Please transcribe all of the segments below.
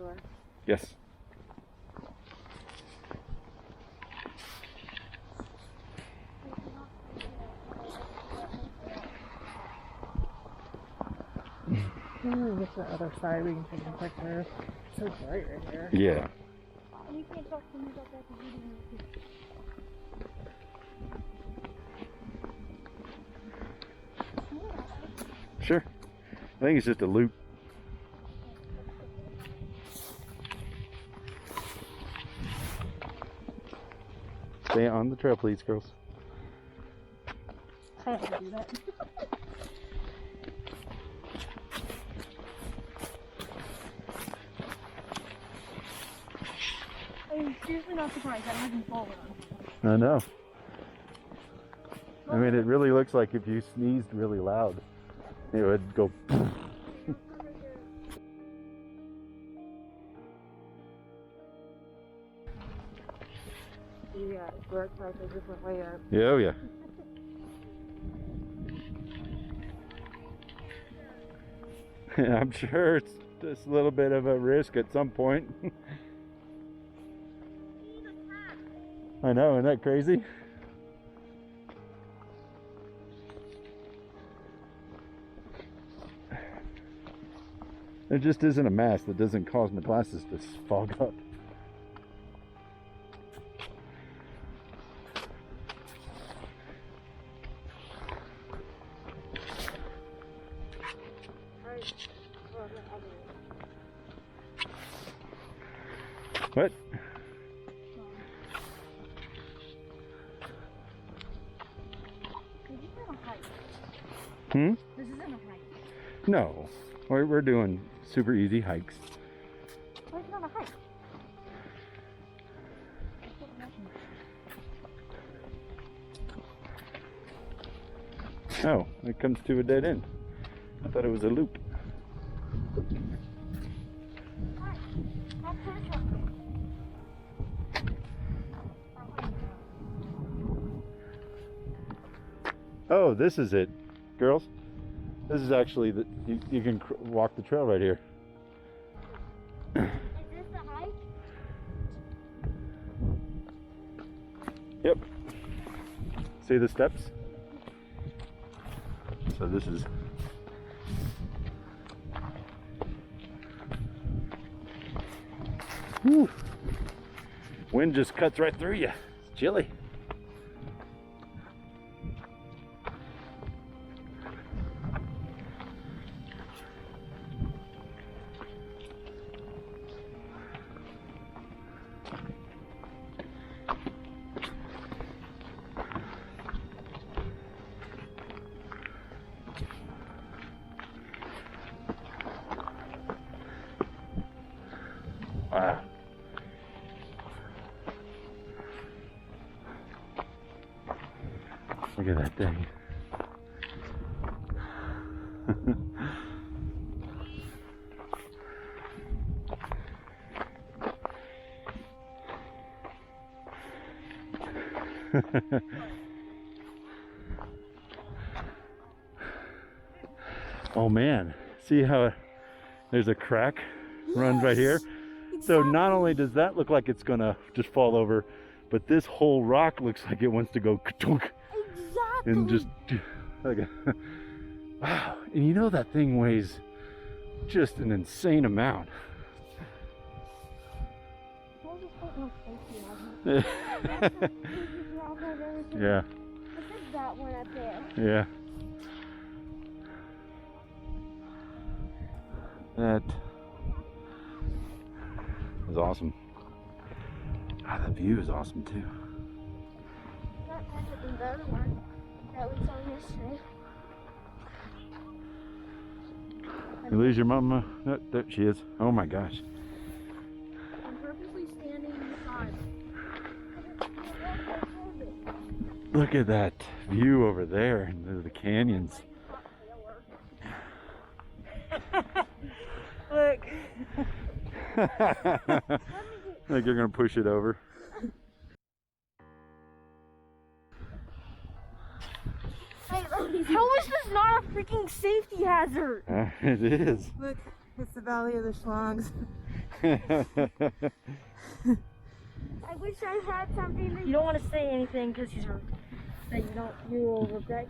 everywhere. Yes. Maybe get to the other side, we can take a picture. It's so bright right here. Yeah. And you can't talk to me about that because you didn't. Sure. I think it's just a loop. Stay on the trail, please, girls. I have to do that. I'm seriously not surprised that hasn't fallen. I know. I mean, it really looks like if you sneezed really loud, it would go. Yeah, it works like a different way up. Yeah, oh yeah. I'm sure it's just a little bit of a risk at some point. I know, isn't that crazy? There just isn't a mass that doesn't cause my glasses to fog up. What? This isn't a hike. Hmm? This isn't a hike. No. We're doing super easy hikes. Why is it not a hike? Oh, it comes to a dead end. I thought it was a loop. Oh, this is it, girls. This is actually the you can walk the trail right here. Is this the hike? Yep. See the steps? So this is. Whew. Wind just cuts right through you. It's chilly. Wow. Look at that thing. Oh man, see how there's a crack runs right here? So not only does that look like it's gonna just fall over, but this whole rock looks like it wants to go ka-tunk Exactly. and just like a, wow. And you know that thing weighs just an insane amount. Yeah. Yeah, Look at that one up there. yeah. That is awesome. Ah, the view is awesome too. Not better than the other one that we saw yesterday. You lose your mama? Oh, there she is. Oh my gosh. I'm purposely standing beside. Look at that view over there into the canyons. Look. I think you're gonna push it over. How is this not a freaking safety hazard? It is. Look. It's the Valley of the Schlongs. I wish I had something that You don't want to say anything because you will regret.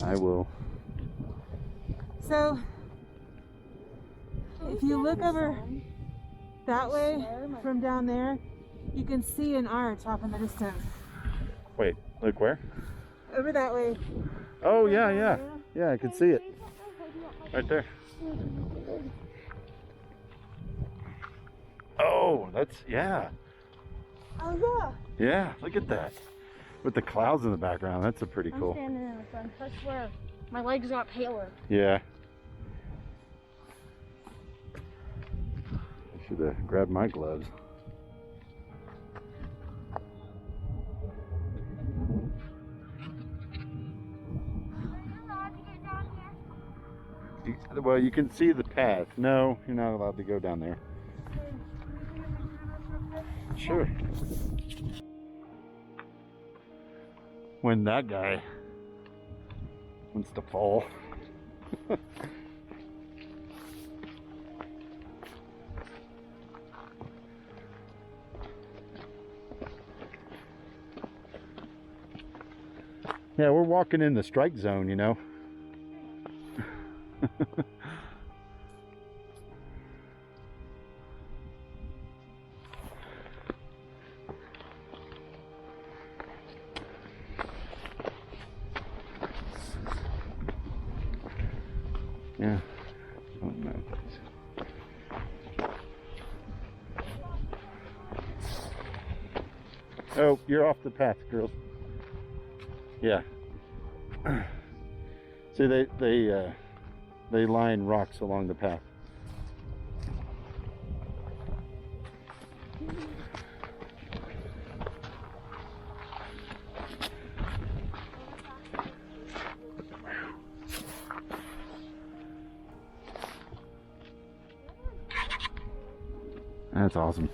I will. So, if you look over that way from down there, you can see an arch off in the distance. Wait, look where? Over that way. Oh, yeah, yeah. Yeah, I can see it. Right there. Oh, that's, yeah. Oh yeah. Yeah, look at that. With the clouds in the background, that's a pretty I'm cool. standing in the sun. I swear, my legs got paler. Yeah. I should have grabbed my gloves. Well, you can see the path. No, you're not allowed to go down there. Sure. When that guy wants to fall. Yeah, we're walking in the strike zone, you know. Yeah. Oh, no. Oh, you're off the path, girls. Yeah. See, they line rocks along the path. That's awesome.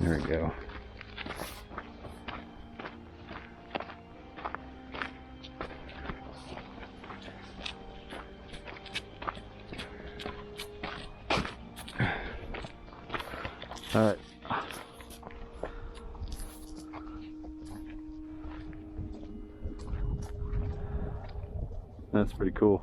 There we go. All right. That's pretty cool.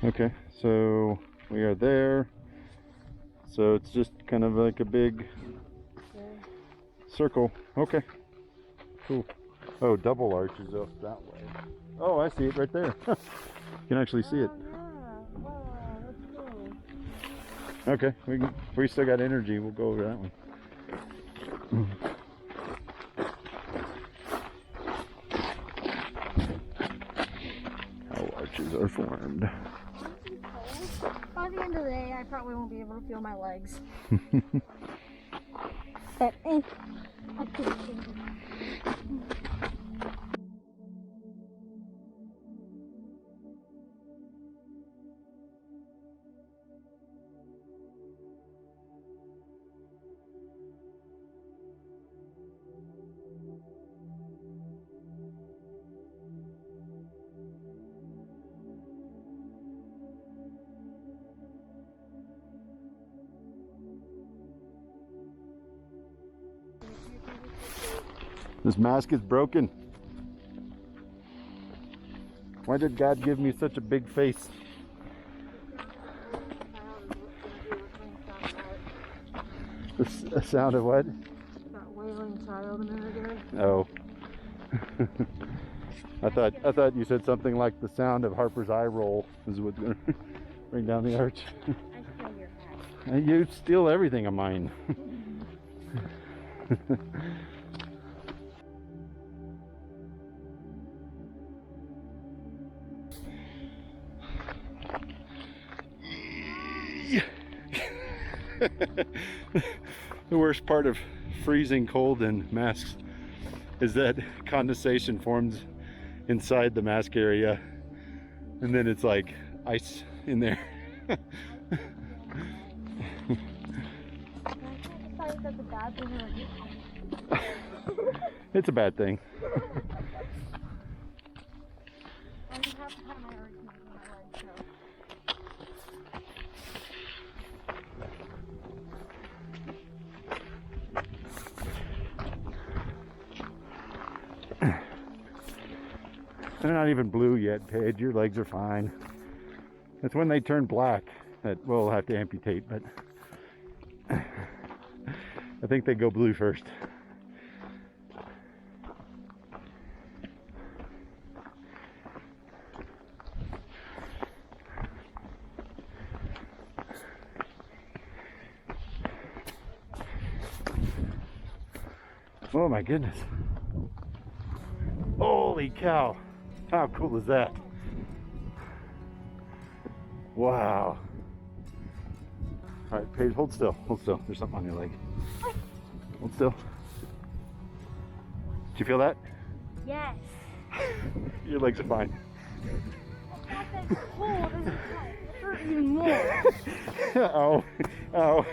Okay, so we are there. So it's just kind of like a big circle. Okay, cool. Oh, double arches off that way. Oh, I see it right there. You can actually see it. Okay, we still got energy. We'll go over that one. How arches are formed. By the end of the day, I probably won't be able to feel my legs. But I could. This mask is broken. Why did God give me such a big face? The sound of what? That wailing child a minute ago. Oh. I thought you said something like the sound of Harper's eye roll is what's gonna bring down the arch. I stole your hat. And you steal everything of mine. The worst part of freezing cold in masks is that condensation forms inside the mask area, and then it's like ice in there. It's a bad thing. I just have to have my arch in my leg, so. They're not even blue yet, Paige. Your legs are fine. It's when they turn black that we'll have to amputate, but I think they go blue first. Oh my goodness. Holy cow. How cool is that? Wow. All right, Paige, hold still. Hold still. There's something on your leg. Hold still. Did you feel that? Yes. Your legs are fine. That's cold, isn't it? It hurt even more. Oh. Oh.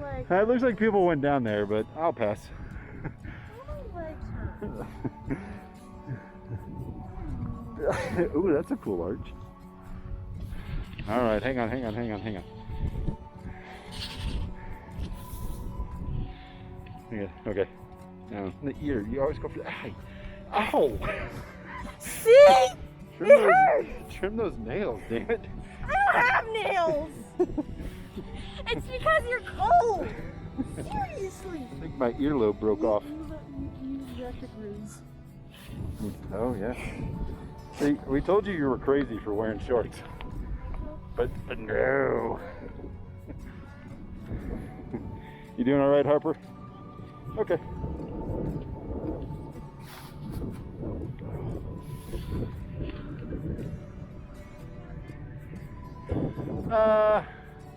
Like, It looks like people went down there, but I'll pass. my legs hurt. Ooh, that's a cool arch. All right, hang on. Okay. Now, the ear. You always go for the eye. Ow! See? Trim those nails, damn it. I don't have nails. It's because you're cold. Seriously. I think my earlobe broke off. You jacket ruse. Oh, yeah. See, we told you were crazy for wearing shorts. But no. You doing all right, Harper? Okay.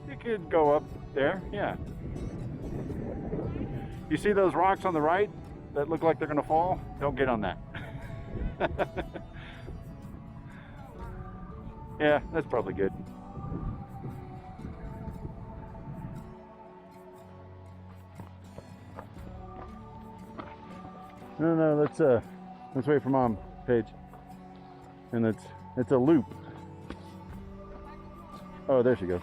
You could go up there, yeah. You see those rocks on the right that look like they're gonna fall? Don't get on that. Yeah, that's probably good. No, let's wait for Mom, Paige. And it's a loop. Oh, there she goes.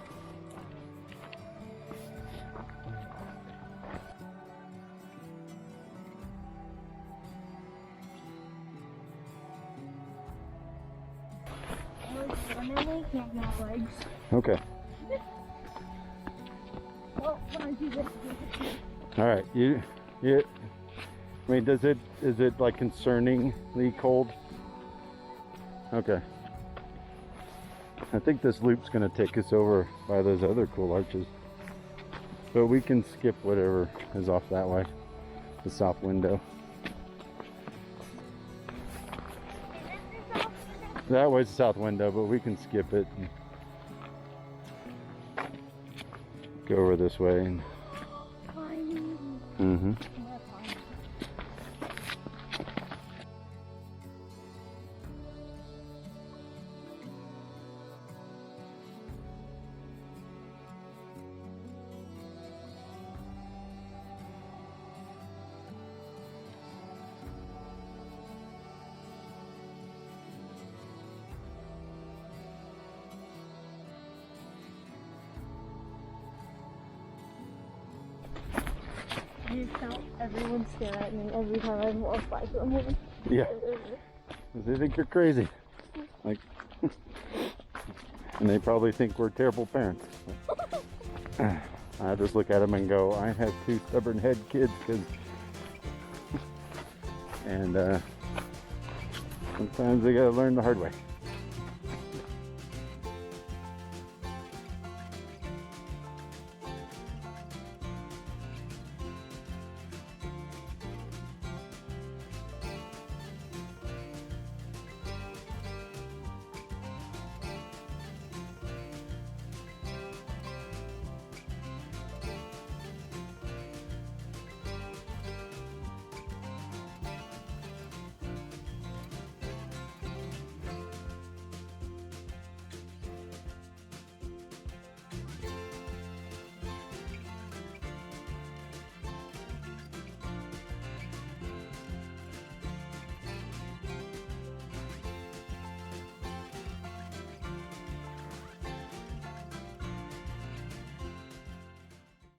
Can't get my legs. Okay. Well, when I do this, All right. You. I mean, is it like concerningly cold? Okay. I think this loop's gonna take us over by those other cool arches, but we can skip whatever is off that way, the south window. That way's the south window, but we can skip it and go over this way. And mm-hmm. You count everyone stare at me every time I walk by someone. Yeah. They think you're crazy. Like, and they probably think we're terrible parents. I just look at them and go, I have two stubborn head kids because And sometimes they gotta learn the hard way.